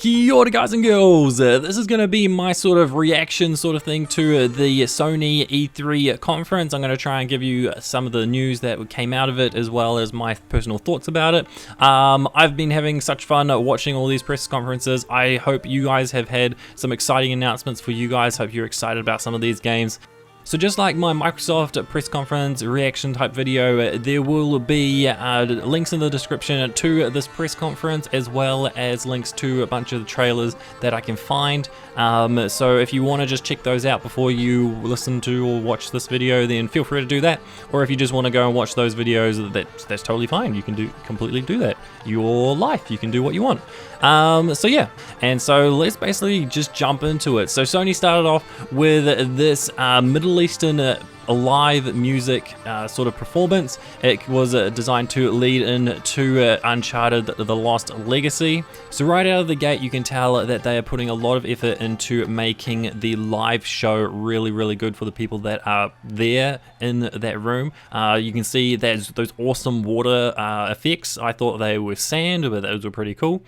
Kia ora guys and girls, this is going to be my sort of reaction sort of thing to the Sony E3 conference. I'm going to try and give you some of the news that came out of it as well as my personal thoughts about it. I've been having such fun watching all these press conferences. I hope you guys have had some exciting announcements for you guys. Hope you're excited about some of these games. So just like my Microsoft press conference reaction type video, there will be links in the description to this press conference as well as links to a bunch of the trailers that I can find. So if you want to just check those out before you listen to or watch this video, then feel free to do that. Or if you just want to go and watch those videos, that's totally fine. You can completely do that. Your life, you can do what you want. So yeah, and so let's basically just jump into it. So Sony started off with this Middle Eastern live music sort of performance. It was designed to lead into Uncharted The Lost Legacy. So right out of the gate you can tell that they are putting a lot of effort into making the live show really good for the people that are there in that room. You can see there's those awesome water effects. I thought they were sand, but those were pretty cool.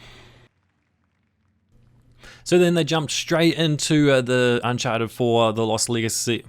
So then they jumped straight into the Uncharted 4 The Lost Legacy.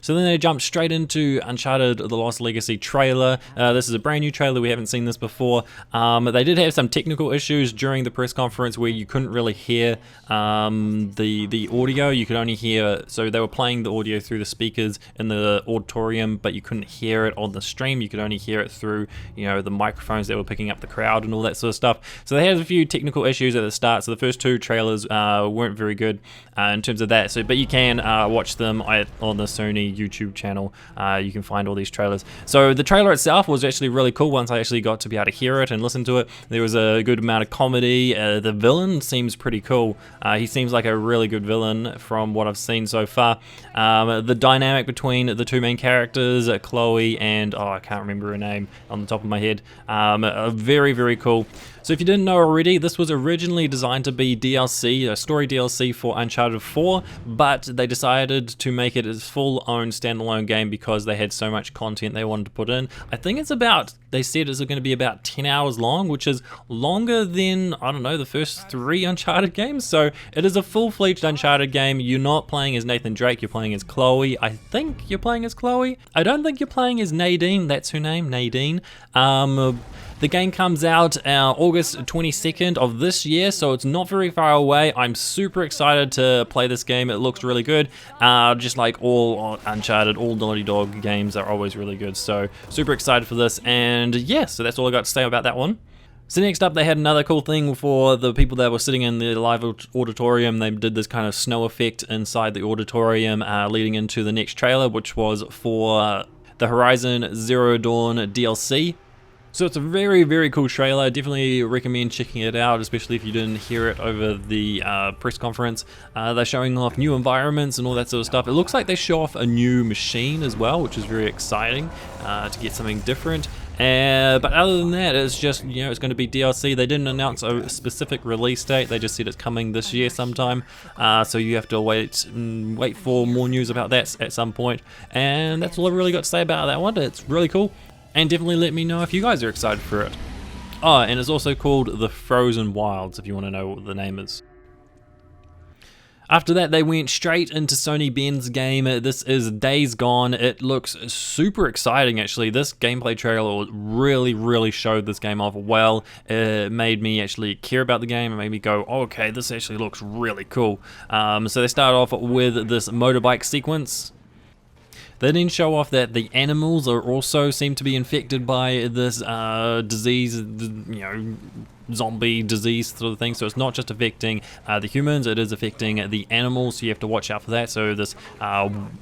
So then they jumped straight into Uncharted The Lost Legacy trailer. This is a brand new trailer, we haven't seen this before. They did have some technical issues during the press conference where you couldn't really hear the audio. You could only hear, so they were playing the audio through the speakers in the auditorium, but you couldn't hear it on the stream. You could only hear it through, you know, the microphones that were picking up the crowd and all that sort of stuff. So they had a few technical issues at the start. So the first two trailers weren't very good in terms of that. So, but you can watch them on the Sony YouTube channel. You can find all these trailers. So the trailer itself was actually really cool once I actually got to be able to hear it and listen to it. There was a good amount of comedy. The villain seems pretty cool. He seems like a really good villain from what I've seen so far. The dynamic between the two main characters, Chloe and, I can't remember her name on the top of my head. Very cool. So if you didn't know already, this was originally designed to be DLC, a story DLC for Uncharted 4, but they decided to make it as full-own standalone game because they had so much content they wanted to put in. I think it's about, they said it's going to be about 10 hours long, which is longer than, I don't know, the first 3 Uncharted games. So it is a full-fledged Uncharted game. You're not playing as Nathan Drake, you're playing as Chloe. I think you're playing as Chloe. I don't think you're playing as Nadine, that's her name, Nadine. The game comes out August 22nd of this year, so it's not very far away. I'm super excited to play this game. It looks really good. Just like all Uncharted, all Naughty Dog games are always really good. So super excited for this. And yeah, so that's all I got to say about that one. So next up, they had another cool thing for the people that were sitting in the live auditorium. They did this kind of snow effect inside the auditorium leading into the next trailer, which was for the Horizon Zero Dawn DLC. So it's a very cool trailer. Definitely recommend checking it out, especially if you didn't hear it over the press conference. They're showing off new environments and all that sort of stuff. It looks like they show off a new machine as well, which is very exciting to get something different. But other than that, it's just, you know, it's going to be DLC. They didn't announce a specific release date. They just said it's coming this year sometime. So you have to wait for more news about that at some point. And that's all I really got to say about that one. It's really cool. And definitely let me know if you guys are excited for it. Oh, and it's also called The Frozen Wilds, if you want to know what the name is. After that, they went straight into Sony Ben's game. This is Days Gone. It looks super exciting, actually. This gameplay trailer really showed this game off well. It made me actually care about the game. It made me go, oh, okay, this actually looks really cool. So they start off with this motorbike sequence. They then show off that the animals are also seem to be infected by this disease, you know, zombie disease sort of thing. So it's not just affecting the humans, it is affecting the animals, so you have to watch out for that. So this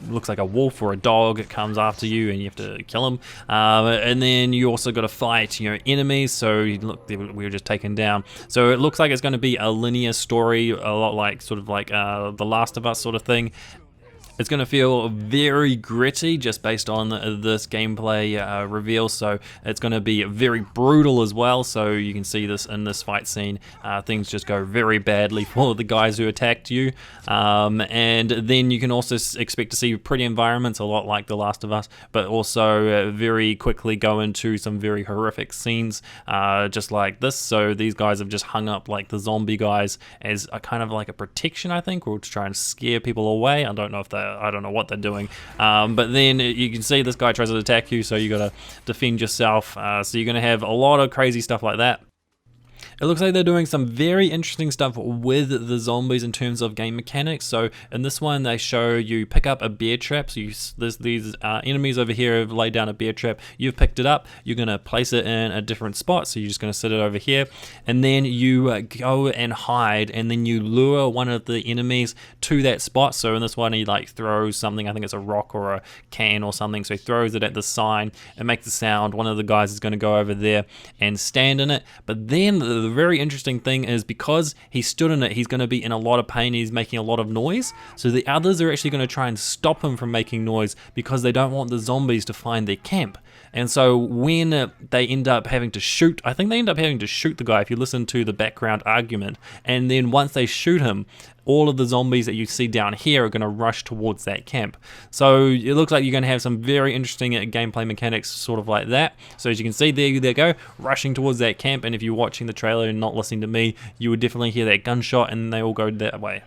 looks like a wolf or a dog comes after you and you have to kill him. And then you also got to fight, you know, enemies. So look, we were just taken down. So it looks like it's going to be a linear story, a lot like sort of like The Last of Us sort of thing. It's going to feel very gritty just based on this gameplay reveal, so it's going to be very brutal as well. So you can see this in this fight scene, things just go very badly for the guys who attacked you, and then you can also expect to see pretty environments, a lot like The Last of Us, but also very quickly go into some very horrific scenes, just like this. So these guys have just hung up like the zombie guys as a kind of like a protection, I think, or to try and scare people away. I don't know what they're doing, but then you can see this guy tries to attack you, so you got to defend yourself. So you're going to have a lot of crazy stuff like that. It looks like they're doing some very interesting stuff with the zombies in terms of game mechanics. So in this one, they show you pick up a bear trap. So there's these enemies over here have laid down a bear trap. You've picked it up. You're going to place it in a different spot. So you're just going to sit it over here. And then you go and hide. And then you lure one of the enemies to that spot. So in this one, he like throws something. I think it's a rock or a can or something. So he throws it at the sign and makes a sound. One of the guys is going to go over there and stand in it. But then the very interesting thing is, because he stood in it, he's going to be in a lot of pain. He's making a lot of noise, so the others are actually going to try and stop him from making noise because they don't want the zombies to find their camp. And so when they end up having to shoot, I think they end up having to shoot the guy if you listen to the background argument, and then once they shoot him, all of the zombies that you see down here are going to rush towards that camp. So it looks like you're going to have some very interesting gameplay mechanics sort of like that. So as you can see, there they go, rushing towards that camp, and if you're watching the trailer and not listening to me, you would definitely hear that gunshot and they all go that way.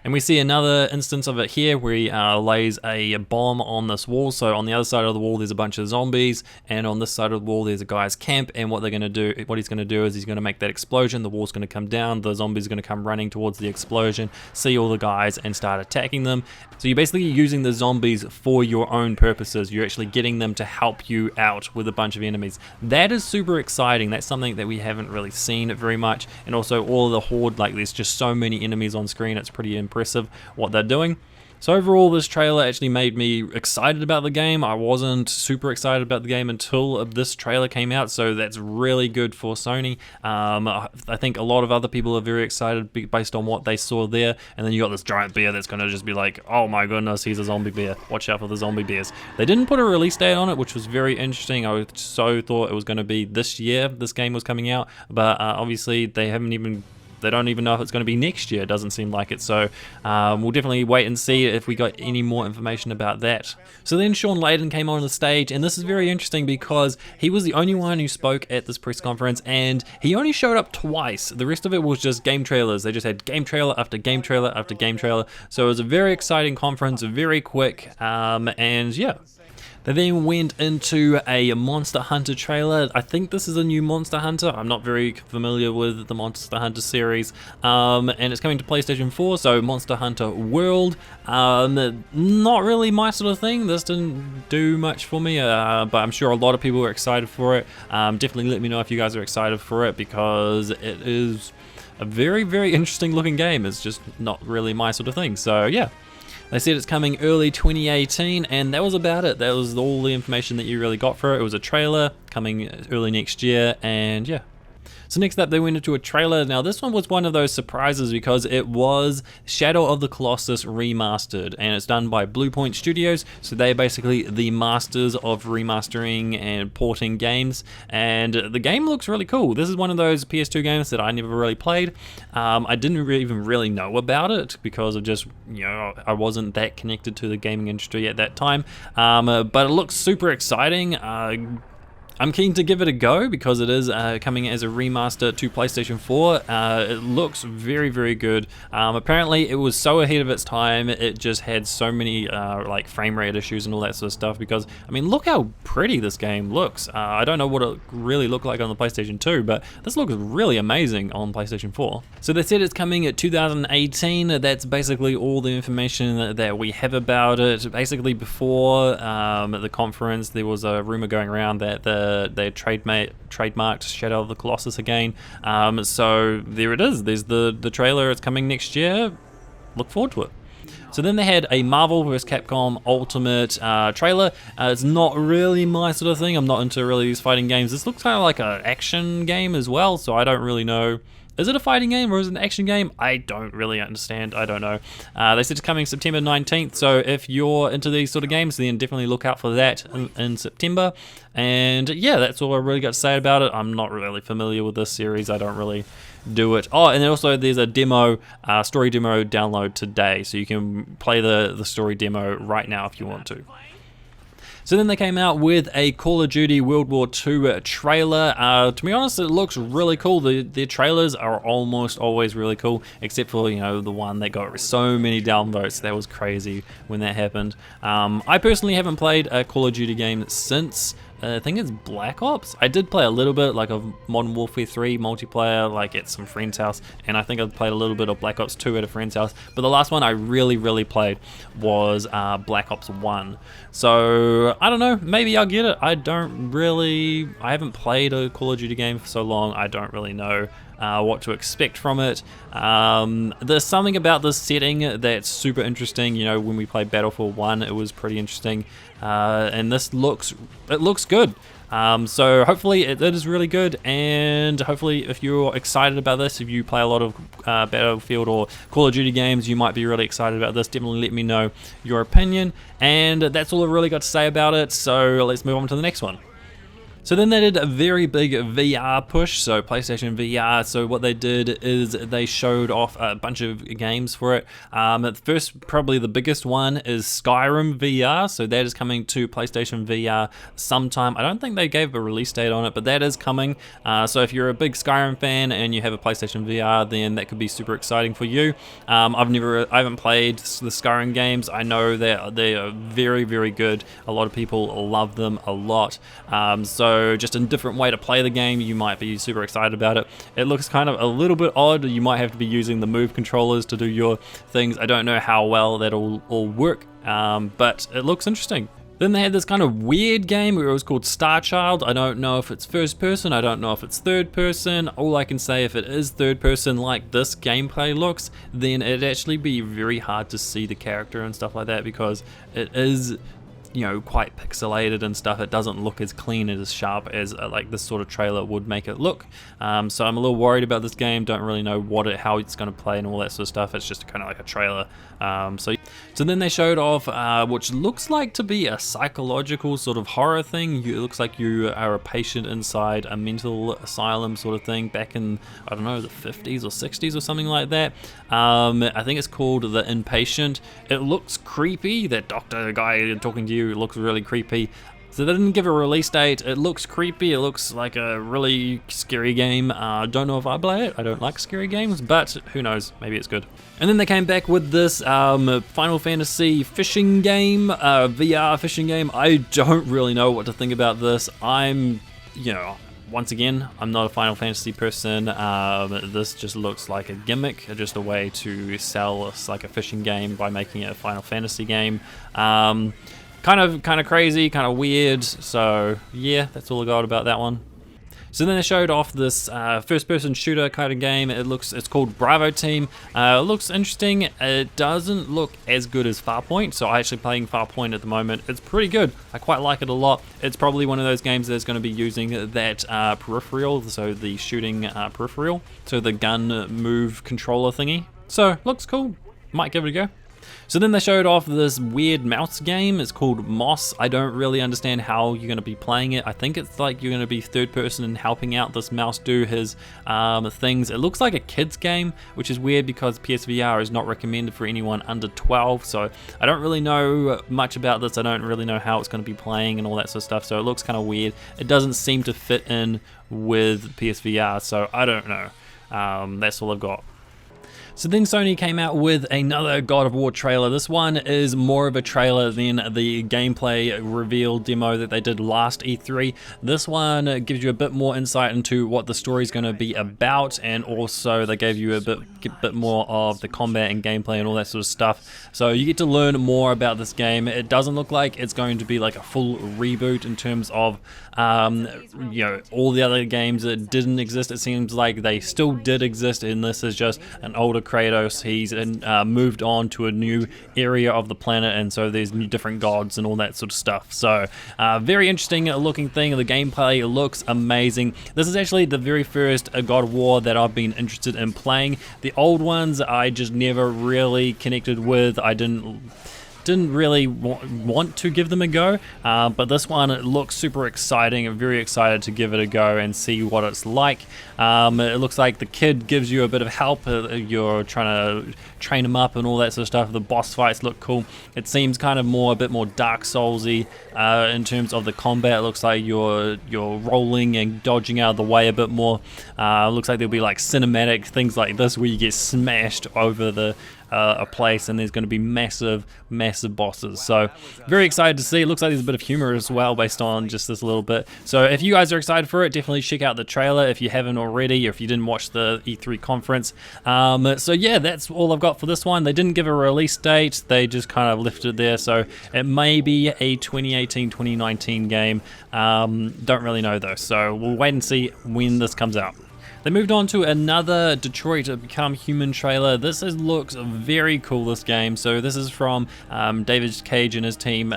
And we see another instance of it here where he lays a bomb on this wall. So on the other side of the wall there's a bunch of zombies, and on this side of the wall there's a guy's camp, and what he's going to do is he's going to make that explosion. The wall's going to come down, the zombies are going to come running towards the explosion, see all the guys and start attacking them. So you're basically using the zombies for your own purposes. You're actually getting them to help you out with a bunch of enemies. That is super exciting. That's something that we haven't really seen very much. And also all of the horde, like there's just so many enemies on screen, it's pretty impressive what they're doing. So overall, this trailer actually made me excited about the game. I wasn't super excited about the game until this trailer came out, so that's really good for Sony. I think a lot of other people are very excited based on what they saw there, and then you got this giant bear that's going to just be like, oh my goodness, he's a zombie bear. Watch out for the zombie bears. They didn't put a release date on it, which was very interesting. I so thought it was going to be this year this game was coming out, but obviously they don't even know if it's going to be next year. It doesn't seem like it. So we'll definitely wait and see if we got any more information about that. So then Sean Layden came on the stage, and this is very interesting because he was the only one who spoke at this press conference, and he only showed up twice. The rest of it was just game trailers. They just had game trailer after game trailer after game trailer. So it was a very exciting conference, very quick, and yeah. They then went into a Monster Hunter trailer. I think this is a new Monster Hunter. I'm not very familiar with the Monster Hunter series. And it's coming to PlayStation 4, so Monster Hunter World. Not really my sort of thing. This didn't do much for me, but I'm sure a lot of people are excited for it. Definitely let me know if you guys are excited for it, because it is a very, very interesting looking game. It's just not really my sort of thing. So yeah. They said it's coming early 2018, and that was about it. That was all the information that you really got for it. It was a trailer coming early next year, and yeah. So next up, they went into a trailer. Now this one was one of those surprises because it was Shadow of the Colossus remastered, and it's done by Bluepoint Studios. So they're basically the masters of remastering and porting games, and the game looks really cool. This is one of those PS2 games that I never really played. I didn't even really know about it because of just, I wasn't that connected to the gaming industry at that time. But it looks super exciting. I'm keen to give it a go because it is coming as a remaster to PlayStation 4. It looks very, very good. Apparently, it was so ahead of its time. It just had so many like frame rate issues and all that sort of stuff. Because I mean, look how pretty this game looks. I don't know what it really looked like on the PlayStation 2, but this looks really amazing on PlayStation 4. So they said it's coming at 2018. That's basically all the information that we have about it. Basically, before the conference, there was a rumor going around that they trademarked Shadow of the Colossus again. So there it is. There's the trailer. It's coming next year. Look forward to it. So then they had a Marvel vs. Capcom Ultimate trailer. It's not really my sort of thing. I'm not into really these fighting games. This looks kind of like an action game as well, so I don't really know Is it a fighting game or is it an action game? I don't really understand. I don't know. They said it's coming September 19th, so if you're into these sort of games, then definitely look out for that in September. And yeah, that's all I really got to say about it. I'm not really familiar with this series. I don't really do it. Oh, and then also there's a demo, story demo download today, so you can play the story demo right now if you want to. So then they came out with a Call of Duty World War II trailer. To be honest, it looks really cool. The trailers are almost always really cool, except for, you know, the one that got so many downvotes. That was crazy when that happened. I personally haven't played a Call of Duty game since I think it's Black Ops. I did play a little bit like of Modern Warfare 3 multiplayer, like at some friend's house, and I think I played a little bit of Black Ops 2 at a friend's house, but the last one I really played was Black Ops 1. So I don't know, maybe I'll get it. I haven't played a Call of Duty game for so long, I don't really know what to expect from it. There's something about this setting that's super interesting. You know, when we played Battlefield 1, it was pretty interesting, and this looks good. So hopefully it is really good, and hopefully if you're excited about this, if you play a lot of Battlefield or Call of Duty games, you might be really excited about this. Definitely let me know your opinion, and that's all I really got to say about it. So let's move on to the next one. So then they did a very big VR push, so PlayStation VR. So what they did is they showed off a bunch of games for it. At first, probably the biggest one is Skyrim VR. So that is coming to PlayStation VR sometime. I don't think they gave a release date on it, but that is coming. So if you're a big Skyrim fan and you have a PlayStation VR, then that could be super exciting for you. I haven't played the Skyrim games. I know that they are very good. A lot of people love them a lot. So just a different way to play the game, you might be super excited about it. It looks kind of a little bit odd. You might have to be using the Move controllers to do your things. I don't know how well that'll all work, but it looks interesting. Then they had this kind of weird game where it was called Star Child. I don't know if it's first person, I don't know if it's third person. All I can say, if it is third person like this gameplay looks, then it'd actually be very hard to see the character and stuff like that, because it is, you know, quite pixelated and stuff. It doesn't look as clean and as sharp as like this sort of trailer would make it look. So I'm a little worried about this game. Don't really know how it's going to play and all that sort of stuff. It's just kind of like a trailer. So then they showed off which looks like to be a psychological sort of horror thing. It looks like you are a patient inside a mental asylum sort of thing back in, I don't know, the 50s or 60s or something like that. I think it's called the Inpatient. It looks creepy. That doctor guy talking to you looks really creepy. So they didn't give a release date. It looks creepy. It looks like a really scary game. Don't know if I play it. I don't like scary games, but who knows? Maybe it's good. And then they came back with this Final Fantasy fishing game, VR fishing game. I don't really know what to think about this. Once again, I'm not a Final Fantasy person. This just looks like a gimmick, just a way to sell us like a fishing game by making it a Final Fantasy game. Kind of crazy, kind of weird. So yeah, that's all I got about that one. So then they showed off this first-person shooter kind of game. It's called Bravo Team. It looks interesting. It doesn't look as good as Farpoint, so I'm actually playing Farpoint at the moment. It's pretty good. I quite like it a lot. It's probably one of those games that's going to be using that peripheral, so the shooting peripheral, so the gun move controller thingy. So looks cool. Might give it a go. So then they showed off this weird mouse game. It's called Moss. I don't really understand how you're going to be playing it. I think it's like you're going to be third person and helping out this mouse do his things. It looks like a kid's game, which is weird because PSVR is not recommended for anyone under 12. So I don't really know much about this. I don't really know how it's going to be playing and all that sort of stuff. So it looks kind of weird. It doesn't seem to fit in with PSVR. So I don't know. That's all I've got. So then Sony came out with another God of War trailer. This one is more of a trailer than the gameplay reveal demo that they did last E3. This one gives you a bit more insight into what the story is going to be about, and also they gave you a bit more of the combat and gameplay and all that sort of stuff. So you get to learn more about this game. It doesn't look like it's going to be like a full reboot in terms of all the other games that didn't exist. It seems like they still did exist, and this is just an older Kratos. He's moved on to a new area of the planet, and so there's new different gods and all that sort of stuff. So very interesting looking thing. The gameplay looks amazing. This is actually the very first God of War that I've been interested in playing. The old ones I just never really connected with. I didn't really want to give them a go, but this one, it looks super exciting. I'm very excited to give it a go and see what it's like. It looks like the kid gives you a bit of help. You're trying to train him up and all that sort of stuff. The boss fights look cool. It seems kind of a bit more Dark Souls-y in terms of the combat. It looks like you're rolling and dodging out of the way a bit more. Looks like there'll be like cinematic things like this where you get smashed over a place, and there's going to be massive bosses. So very excited to see. It looks like there's a bit of humor as well based on just this little bit. So if you guys are excited for it, definitely check out the trailer if you haven't already, or if you didn't watch the E3 conference. So yeah, that's all I've got for this one. They didn't give a release date. They just kind of left it there. So it may be a 2018-2019 game. Don't really know though. So we'll wait and see when this comes out. They moved on to another Detroit Become Human trailer. This looks very cool, this game. So this is from David Cage and his team.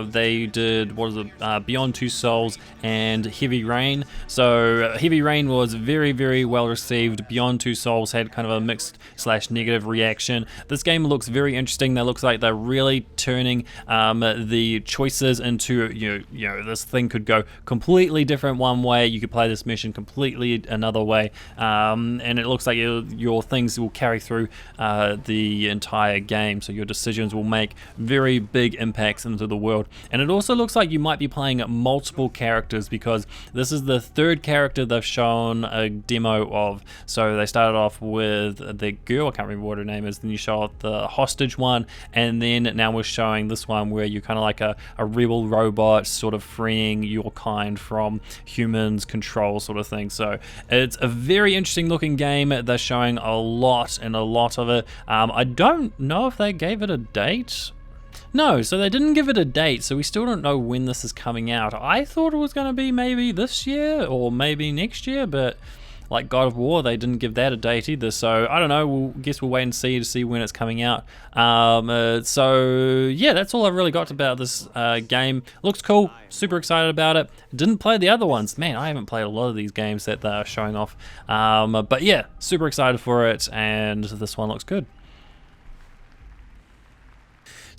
They did, Beyond Two Souls and Heavy Rain. So Heavy Rain was very well received. Beyond Two Souls had kind of a mixed / negative reaction. This game looks very interesting. That looks like they're really turning the choices into, you know, this thing could go completely different one way. You could play this mission completely another way. And it looks like your things will carry through the entire game, so your decisions will make very big impacts into the world. And it also looks like you might be playing multiple characters, because this is the third character they've shown a demo of. So they started off with the girl, I can't remember what her name is, then you show off the hostage one, and then now we're showing this one where you're kind of like a rebel robot sort of freeing your kind from humans' control sort of thing. So it's a very interesting looking game. They're showing a lot of it. I don't know if they gave it a date. No, so they didn't give it a date, so we still don't know when this is coming out. I thought it was going to be maybe this year or maybe next year, but like God of War, they didn't give that a date either. So I don't know. Guess we'll wait and see when it's coming out. So yeah, that's all I've really got about this game. Looks cool. Super excited about it. Didn't play the other ones. Man, I haven't played a lot of these games that they're showing off. But yeah, super excited for it, and this one looks good.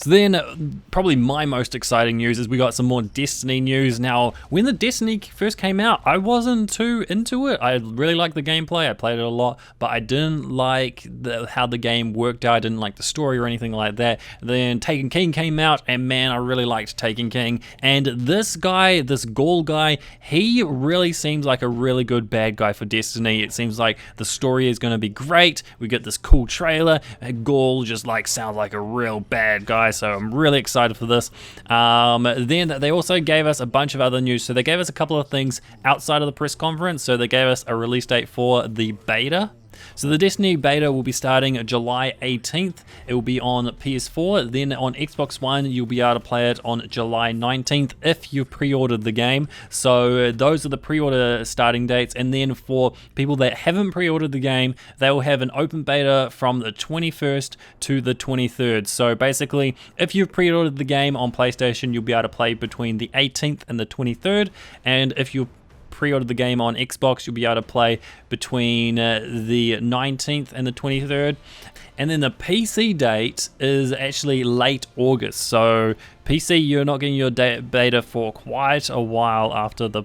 So then, probably my most exciting news is we got some more Destiny news. Now, when the Destiny first came out, I wasn't too into it. I really liked the gameplay, I played it a lot, but I didn't like how the game worked out. I didn't like the story or anything like that. Then Taken King came out, and man, I really liked Taken King. And this guy, this Gaul guy, he really seems like a really good bad guy for Destiny. It seems like the story is going to be great. We get this cool trailer. Gaul just like sounds like a real bad guy. So I'm really excited for this. Then they also gave us a bunch of other news. So they gave us a couple of things outside of the press conference. So they gave us a release date for the beta. So the Destiny beta will be starting July 18th. It will be on PS4. Then on Xbox One, you'll be able to play it on July 19th if you've pre-ordered the game. So those are the pre-order starting dates. And then for people that haven't pre-ordered the game, they will have an open beta from the 21st to the 23rd. So basically, if you've pre-ordered the game on PlayStation, you'll be able to play between the 18th and the 23rd. And if you pre-ordered the game on Xbox, you'll be able to play between the 19th and the 23rd. And then the PC date is actually late August. So PC, you're not getting your beta for quite a while after the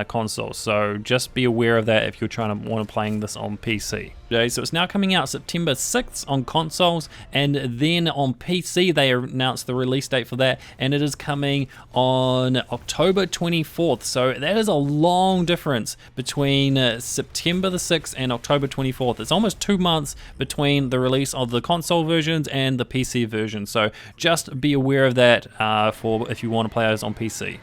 console. So just be aware of that if you're trying to want to playing this on PC. So it's now coming out September 6th on consoles, and then on PC they announced the release date for that, and it is coming on October 24th. So that is a long difference between September the 6th and October 24th. It's almost 2 months between the release of the console versions and the PC version. So just be aware of that for if you want to play those on PC.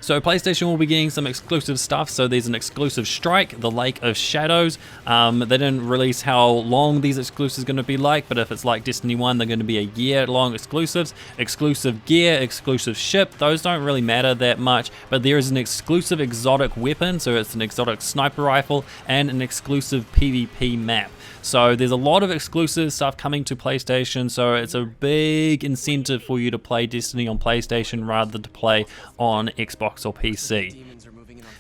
So PlayStation will be getting some exclusive stuff. So there's an exclusive Strike, the Lake of Shadows. They didn't release how long these exclusives are going to be like, but if it's like Destiny 1, they're going to be a year-long exclusives. Exclusive gear, exclusive ship, those don't really matter that much, but there is an exclusive exotic weapon, so it's an exotic sniper rifle, and an exclusive PvP map. So there's a lot of exclusive stuff coming to PlayStation, so it's a big incentive for you to play Destiny on PlayStation rather than to play on Xbox or PC.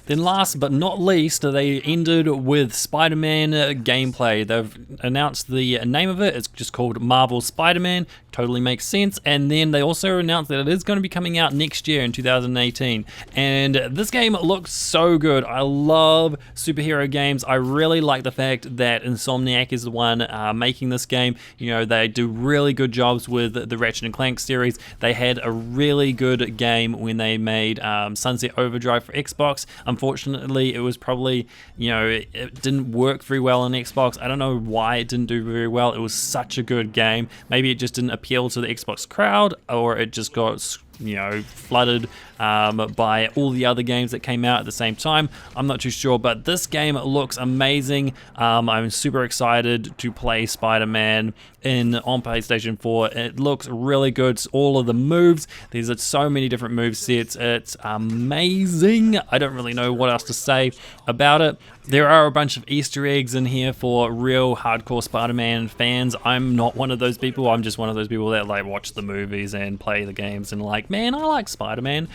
Then last but not least, they ended with Spider-Man gameplay. They've announced the name of it. It's just called Marvel Spider-Man. Totally makes sense. And then they also announced that it is going to be coming out next year in 2018. And this game looks so good. I love superhero games. I really like the fact that Insomniac is the one making this game. You know, they do really good jobs with the Ratchet & Clank series. They had a really good game when they made Sunset Overdrive for Xbox. Unfortunately, it was probably, you know, it didn't work very well on Xbox. I don't know why it didn't do very well. It was such a good game. Maybe it just didn't appeal to the Xbox crowd, or it just got, you know, flooded by all the other games that came out at the same time. I'm not too sure, but this game looks amazing. I'm super excited to play Spider-Man on PlayStation 4. It looks really good. All of the moves, there's so many different move sets. It's amazing. I don't really know what else to say about it. There are a bunch of Easter eggs in here for real hardcore Spider-Man fans. I'm not one of those people. I'm just one of those people that like watch the movies and play the games and like, man, I like Spider-Man.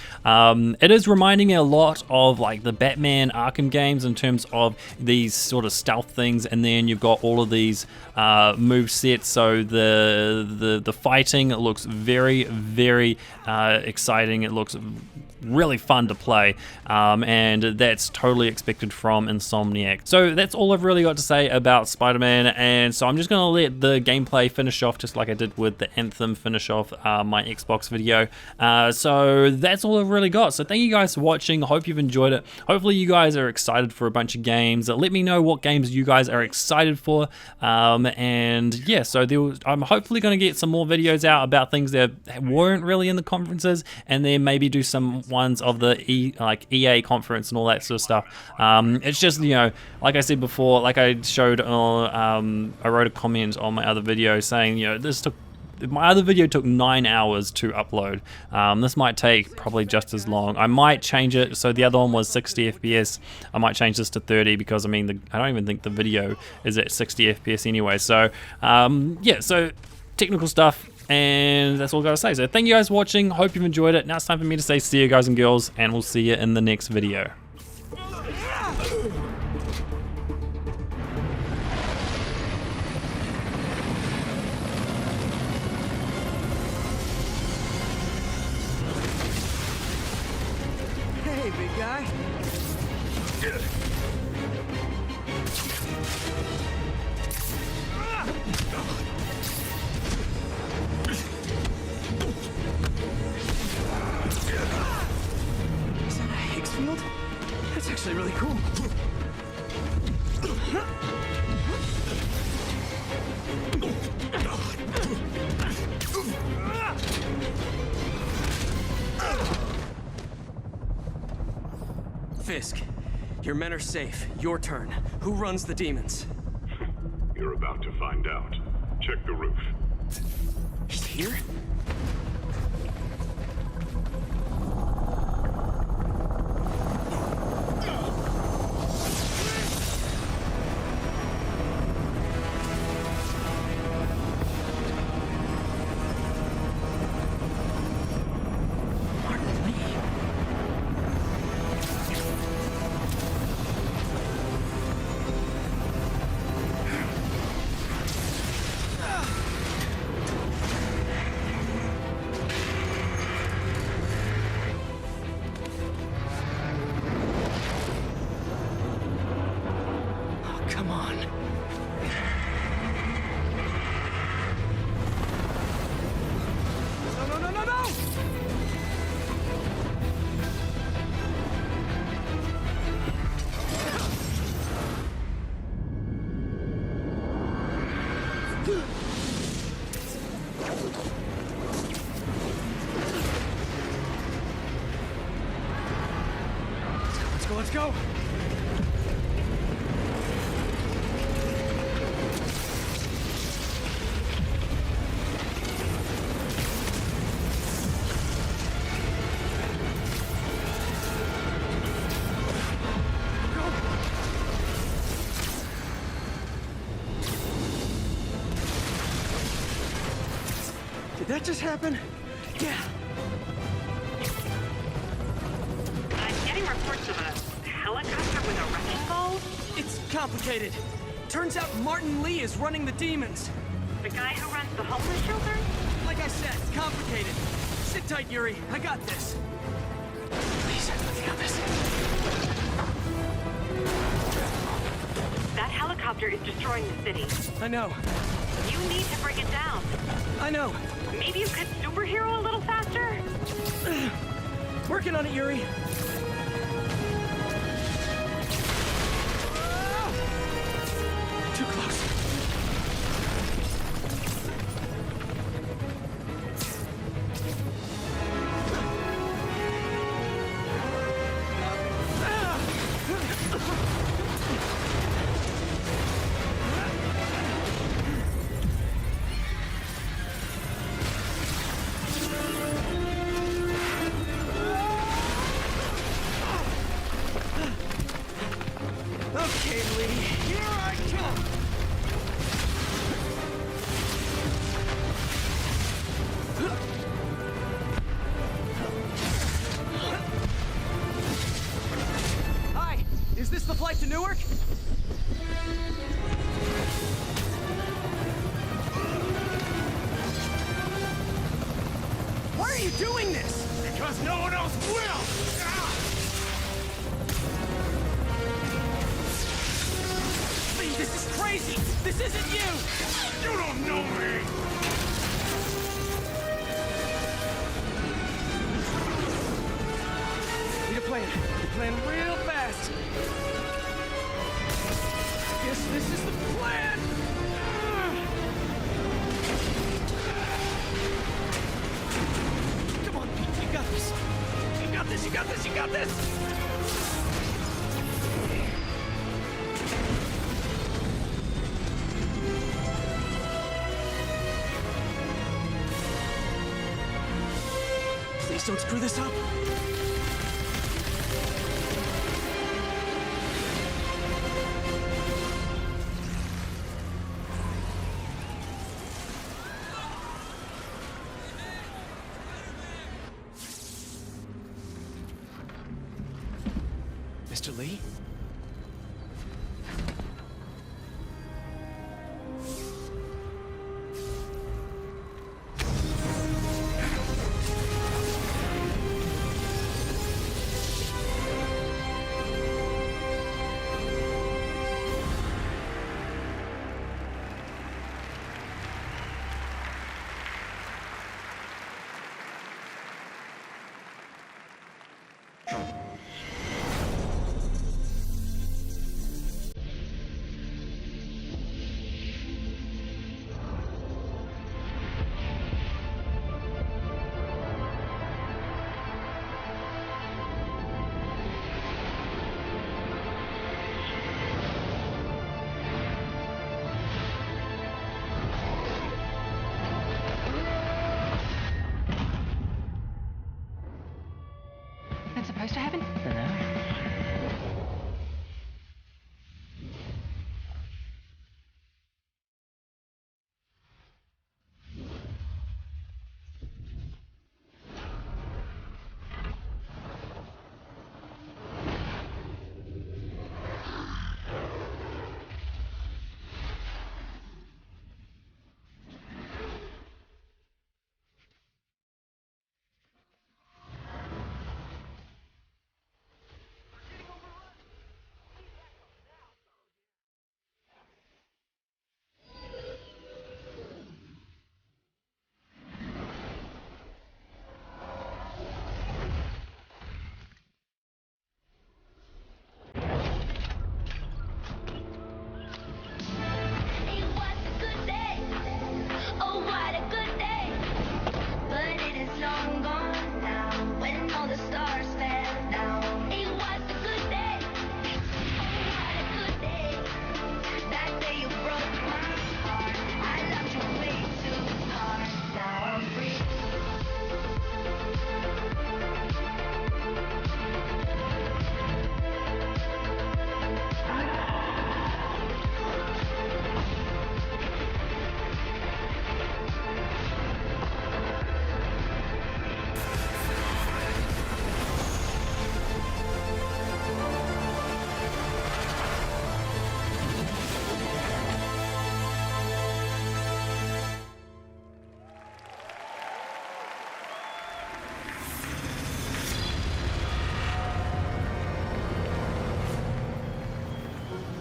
It is reminding me a lot of like the Batman Arkham games in terms of these sort of stealth things, and then you've got all of these move sets. So the fighting looks very, very exciting. It looks really fun to play, and that's totally expected from Insomniac. So that's all I've really got to say about Spider-Man, and so I'm just going to let the gameplay finish off just like I did with the Anthem finish off my Xbox video. So that's all I've really got. So thank you guys for watching. I hope you've enjoyed it. Hopefully you guys are excited for a bunch of games. Let me know what games you guys are excited for, and yeah, so I'm hopefully going to get some more videos out about things that weren't really in the conferences, and then maybe do some ones of the EA conference and all that sort of stuff. It's just, you know, like I said before, like I showed, I wrote a comment on my other video saying, you know, my other video took 9 hours to upload. This might take probably just as long. I might change it. So the other one was 60 FPS. I might change this to 30 because I mean, I don't even think the video is at 60 FPS anyway. So yeah, so technical stuff. And that's all I gotta say. So thank you guys for watching. Hope you've enjoyed it. Now it's time for me to say see you guys and girls, and we'll see you in the next video. Hey, big guy. That's actually really cool. Fisk, your men are safe. Your turn. Who runs the demons? You're about to find out. Check the roof. He's here? Come on. No! Let's go. Did that just happen? Yeah. I'm getting reports of a helicopter with a wrecking ball. It's complicated. Turns out Martin Lee is running the demons. The guy who runs the homeless shelter? Like I said, complicated. Sit tight, Yuri. I got this. Please, let's got this. That helicopter is destroying the city. I know. You need to bring it down. I know. Maybe you could superhero a little faster? Working on it, Yuri. Too close. Okay, Lee, here I come! Hi, is this the flight to Newark? Why are you doing this? Because no one else will! Lee, this is crazy! This isn't you! You don't know me! Need a plan. Plan real fast. Guess this is the plan! Come on, Pete, you got this! You got this, you got this, you got this! Please don't screw this up! Mr. Lee?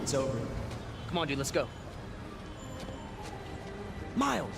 it's over. Come on, dude, let's go. Miles!